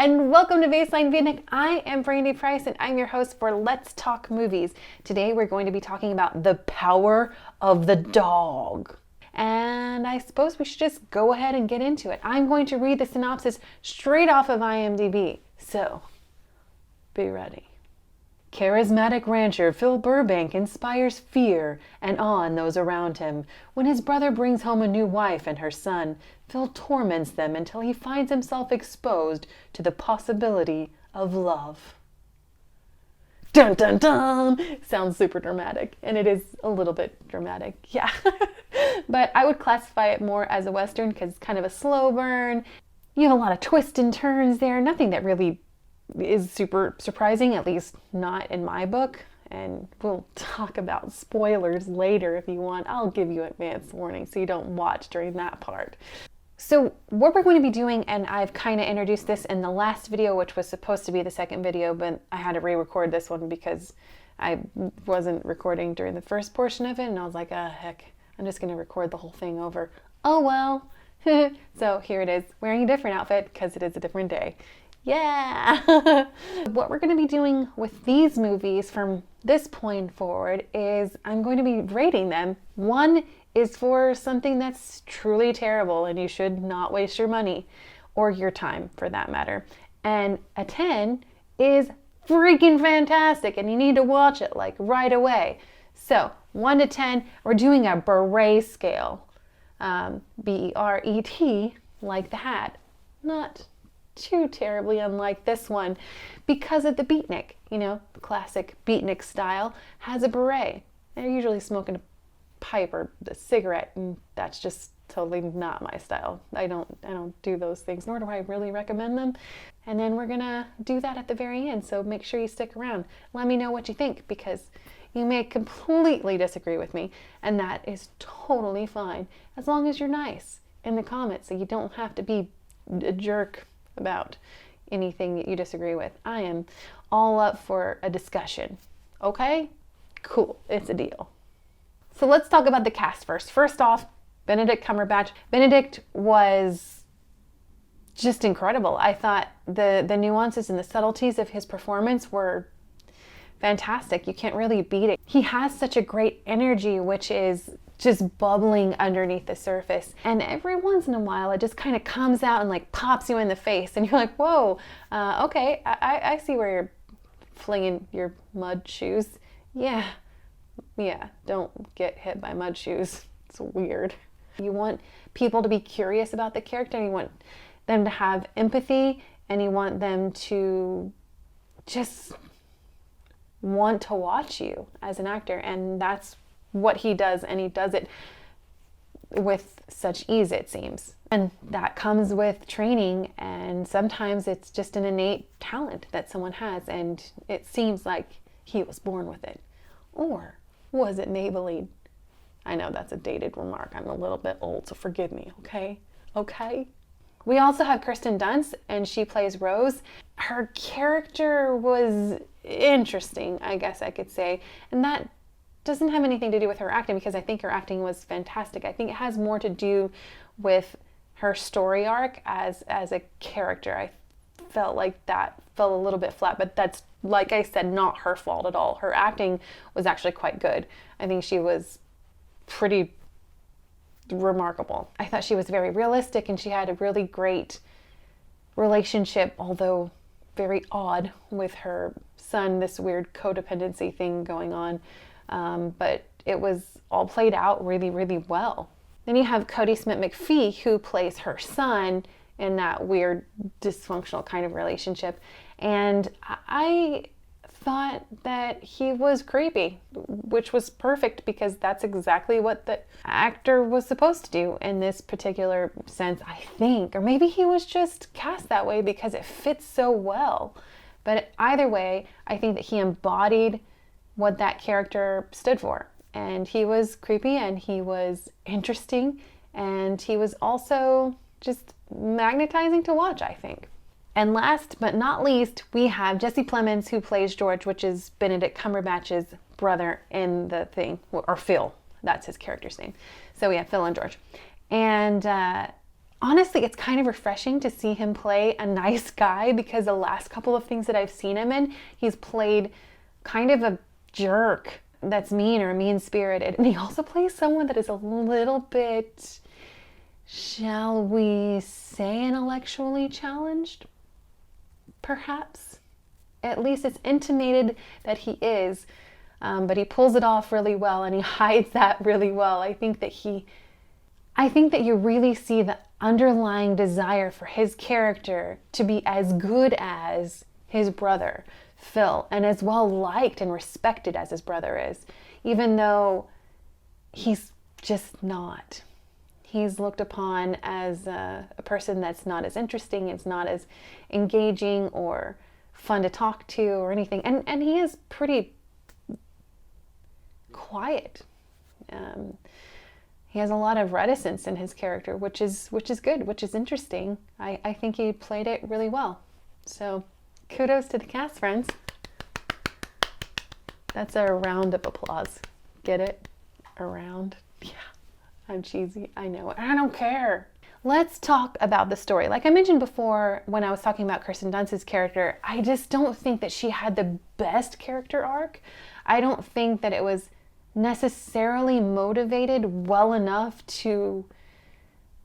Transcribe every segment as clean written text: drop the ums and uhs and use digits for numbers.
and welcome to Baseline Vietnam. I am Brandi Price and I'm your host for Let's Talk Movies. Today we're going to be talking about The Power of the Dog. And I suppose we should just go ahead and get into it. I'm going to read the synopsis straight off of IMDb, so be ready. Charismatic rancher Phil Burbank inspires fear and awe in those around him. When his brother brings home a new wife and her son, Phil torments them until he finds himself exposed to the possibility of love. Dun dun dun! Sounds super dramatic, and it is a little bit dramatic, yeah. But I would classify it more as a Western because it's kind of a slow burn. You have a lot of twists and turns there, nothing that really is super surprising, at least not in my book. And we'll talk about spoilers later if you want. I'll give you advance warning so you don't watch during that part. So what we're going to be doing, and I've kind of introduced this in the last video, which was supposed to be the second video, but I had to re-record this one because I wasn't recording during the first portion of it, and I was like, heck, I'm just going to record the whole thing over. Oh well. So here it is, wearing a different outfit because it is a different day. Yeah! What we're going to be doing with these movies from this point forward is I'm going to be rating them. 1 is for something that's truly terrible and you should not waste your money or your time for that matter. And a 10 is freaking fantastic and you need to watch it like right away. So 1 to 10, we're doing a beret scale. B-E-R-E-T, like the hat. Not too terribly unlike this one because of the beatnik, the classic beatnik style has a beret. They're usually smoking a pipe or a cigarette, and that's just totally not my style. I don't do those things, nor do I really recommend them. And then we're gonna do that at the very end, so make sure you stick around. Let me know what you think, because you may completely disagree with me, and that is totally fine, as long as you're nice in the comments so you don't have to be a jerk about anything that you disagree with. I am all up for a discussion. Okay? Cool. It's a deal. So let's talk about the cast first. First off, Benedict Cumberbatch. Benedict was just incredible. I thought the nuances and the subtleties of his performance were fantastic. You can't really beat it. He has such a great energy, which is just bubbling underneath the surface. And every once in a while, it just kind of comes out and like pops you in the face. And you're like, whoa, okay, I see where you're flinging your mud shoes. Yeah, don't get hit by mud shoes. It's weird. You want people to be curious about the character, and you want them to have empathy, and you want them to just want to watch you as an actor. And that's what he does, and he does it with such ease, it seems. And that comes with training, and sometimes it's just an innate talent that someone has, and it seems like he was born with it. Or was it Maybelline? I know that's a dated remark. I'm a little bit old, so forgive me, okay? Okay? We also have Kirsten Dunst, and she plays Rose. Her character was interesting, I guess I could say, and that doesn't have anything to do with her acting, because I think her acting was fantastic. I think it has more to do with her story arc as a character. I felt like that fell a little bit flat, but that's, like I said, not her fault at all. Her acting was actually quite good. I think she was pretty remarkable. I thought she was very realistic, and she had a really great relationship, although very odd, with her son, this weird codependency thing going on. But it was all played out really, really well. Then you have Cody Smith-McPhee, who plays her son in that weird dysfunctional kind of relationship. And I thought that he was creepy, which was perfect because that's exactly what the actor was supposed to do in this particular sense, I think. Or maybe he was just cast that way because it fits so well. But either way, I think that he embodied what that character stood for. And he was creepy, and he was interesting, and he was also just magnetizing to watch, I think. And last but not least, we have Jesse Plemons, who plays George, which is Benedict Cumberbatch's brother in the thing, or Phil, that's his character's name. So we have Phil and George. And honestly, it's kind of refreshing to see him play a nice guy, because the last couple of things that I've seen him in, he's played kind of a jerk that's mean or mean-spirited. And he also plays someone that is a little bit, shall we say, intellectually challenged, perhaps. At least it's intimated that he is, but he pulls it off really well, and he hides that really well. I think that you really see the underlying desire for his character to be as good as his brother, Phil, and as well liked and respected as his brother is, even though he's just not. He's looked upon as a person that's not as interesting, it's not as engaging or fun to talk to or anything. And he is pretty quiet. He has a lot of reticence in his character, which is good, which is interesting. I think he played it really well. So kudos to the cast, friends. That's a round of applause. Get it? A round? Yeah, I'm cheesy. I know it. I don't care. Let's talk about the story. Like I mentioned before when I was talking about Kirsten Dunst's character, I just don't think that she had the best character arc. I don't think that it was necessarily motivated well enough to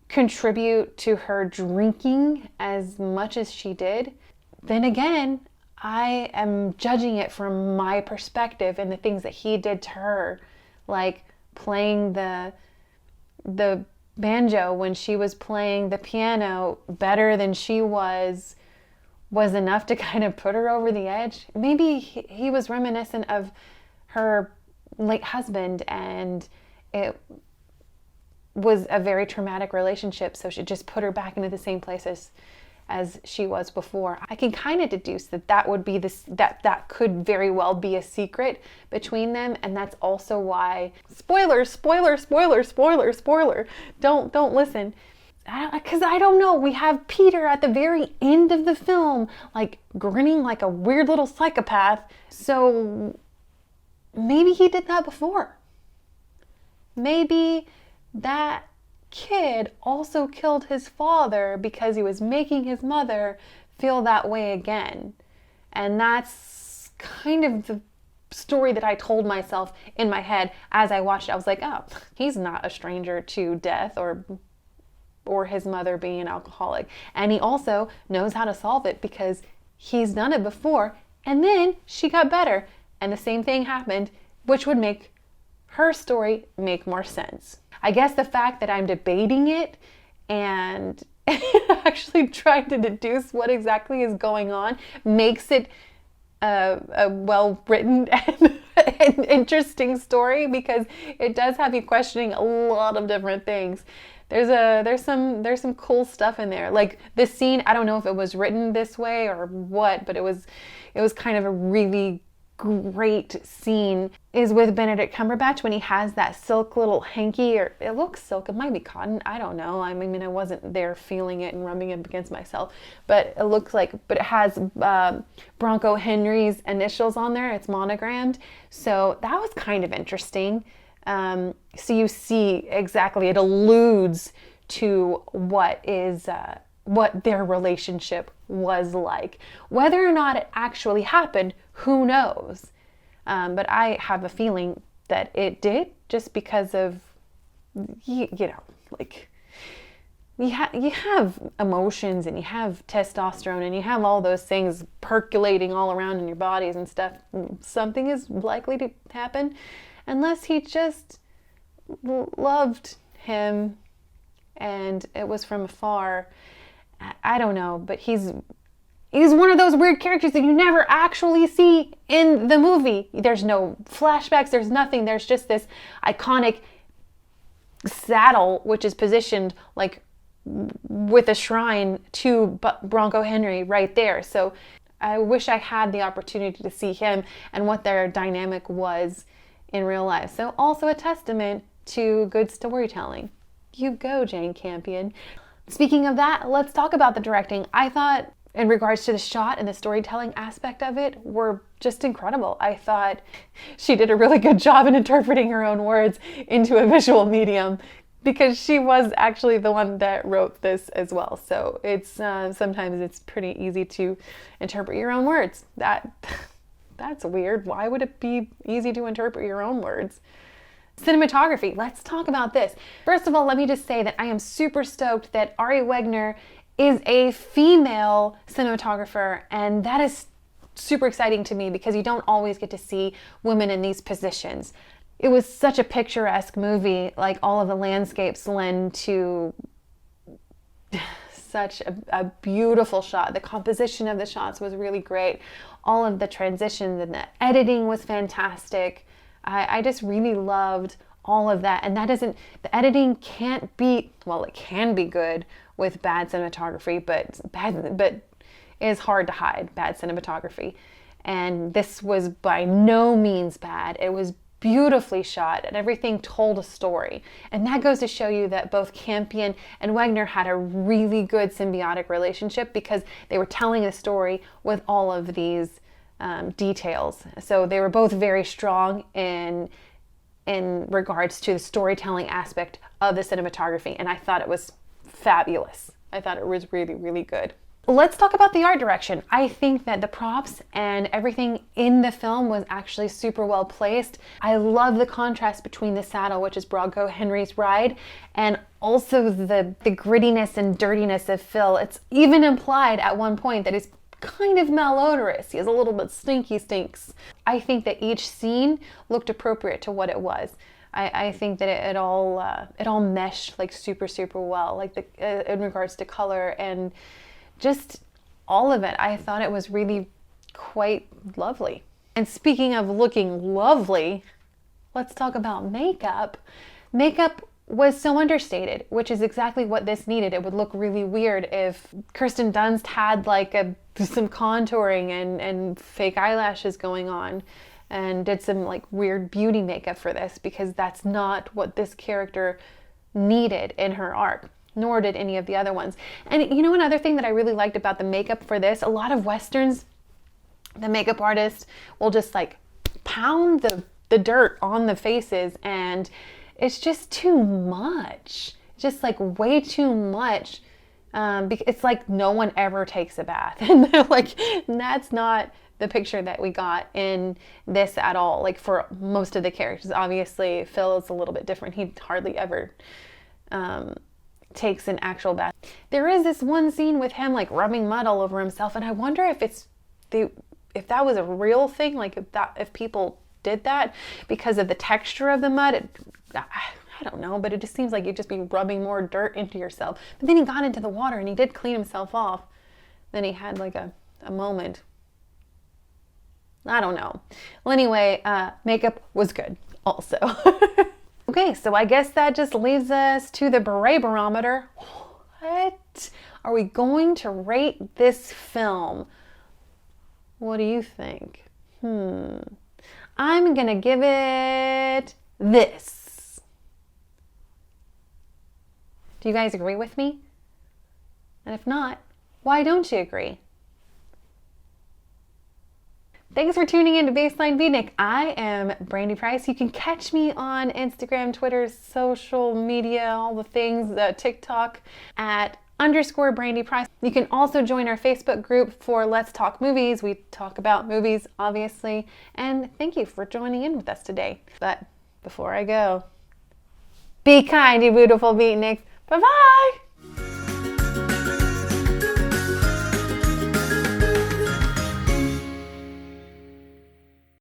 contribute to her drinking as much as she did. Then again, I am judging it from my perspective and the things that he did to her, like playing the banjo when she was playing the piano better than she was enough to kind of put her over the edge. Maybe he was reminiscent of her late husband, and it was a very traumatic relationship, so she just put her back into the same place as she was before. I can kind of deduce that would be that could very well be a secret between them, and that's also why spoiler, don't listen, because I don't know. We have Peter at the very end of the film like grinning like a weird little psychopath, so maybe he did that before. Maybe that kid also killed his father because he was making his mother feel that way again. And that's kind of the story that I told myself in my head as I watched it. I was like, oh, he's not a stranger to death or his mother being an alcoholic. And he also knows how to solve it because he's done it before. And then she got better. And the same thing happened, which would make her story make more sense. I guess the fact that I'm debating it and actually trying to deduce what exactly is going on makes it a well-written and interesting story, because it does have you questioning a lot of different things. There's some cool stuff in there. Like this scene, I don't know if it was written this way or what, but it was kind of a really great scene is with Benedict Cumberbatch when he has that silk little hanky, or it looks silk, it might be cotton, I don't know. I mean, I wasn't there feeling it and rubbing it against myself, but it has Bronco Henry's initials on there. It's monogrammed, so that was kind of interesting. So you see exactly, it alludes to what their relationship was like. Whether or not it actually happened, who knows? But I have a feeling that it did, just because of, like, you have emotions and you have testosterone and you have all those things percolating all around in your bodies and stuff. Something is likely to happen unless he just loved him and it was from afar. I don't know, but he's one of those weird characters that you never actually see in the movie. There's no flashbacks, there's nothing. There's just this iconic saddle, which is positioned like with a shrine to Bronco Henry right there. So I wish I had the opportunity to see him and what their dynamic was in real life. So also a testament to good storytelling. You go, Jane Campion. Speaking of that, let's talk about the directing. I thought, in regards to the shot and the storytelling aspect of it, were just incredible. I thought she did a really good job in interpreting her own words into a visual medium. because she was actually the one that wrote this as well. So it's sometimes it's pretty easy to interpret your own words. That's weird. Why would it be easy to interpret your own words? Cinematography. Let's talk about this. First of all, let me just say that I am super stoked that Ari Wegner is a female cinematographer, and that is super exciting to me because you don't always get to see women in these positions. It was such a picturesque movie. Like, all of the landscapes lend to such a beautiful shot. The composition of the shots was really great. All of the transitions and the editing was fantastic. I just really loved all of that. And the editing can't be, well, it can be good with bad cinematography, but it is hard to hide bad cinematography. And this was by no means bad. It was beautifully shot, and everything told a story. And that goes to show you that both Campion and Wegner had a really good symbiotic relationship, because they were telling a story with all of these details. So they were both very strong in regards to the storytelling aspect of the cinematography, and I thought it was fabulous. I thought it was really, really good. Let's talk about the art direction. I think that the props and everything in the film was actually super well placed. I love the contrast between the saddle, which is Bronco Henry's ride, and also the grittiness and dirtiness of Phil. It's even implied at one point that he's kind of malodorous. He has a little bit stinks. I think that each scene looked appropriate to what it was. I think that it all meshed like super, super well, like in regards to color and just all of it. I thought it was really quite lovely. And speaking of looking lovely, let's talk about makeup. Makeup was so understated, which is exactly what this needed. It would look really weird if Kirsten Dunst had like some contouring and fake eyelashes going on and did some like weird beauty makeup for this, because that's not what this character needed in her arc, nor did any of the other ones. And you know, another thing that I really liked about the makeup for this, a lot of Westerns, the makeup artist will just like pound the dirt on the faces, and it's just too much. Just like way too much. It's like no one ever takes a bath. And they're like, that's not the picture that we got in this at all. Like, for most of the characters, obviously Phil is a little bit different. He hardly ever takes an actual bath. There is this one scene with him like rubbing mud all over himself, and I wonder if if that was a real thing, like if people did that because of the texture of the mud. I don't know, but it just seems like you'd just be rubbing more dirt into yourself. But then he got into the water and he did clean himself off. Then he had like a moment. I don't know. Well, anyway, makeup was good also. Okay, so I guess that just leaves us to the beret barometer. What are we going to rate this film? What do you think? I'm gonna give it this. Do you guys agree with me? And if not, why don't you agree? Thanks for tuning in to Baseline Beatnik. I am Brandi Price. You can catch me on Instagram, Twitter, social media, all the things, TikTok at _Brandi Price. You can also join our Facebook group for Let's Talk Movies. We talk about movies, obviously. And thank you for joining in with us today. But before I go, be kind, you beautiful beatniks. Bye-bye!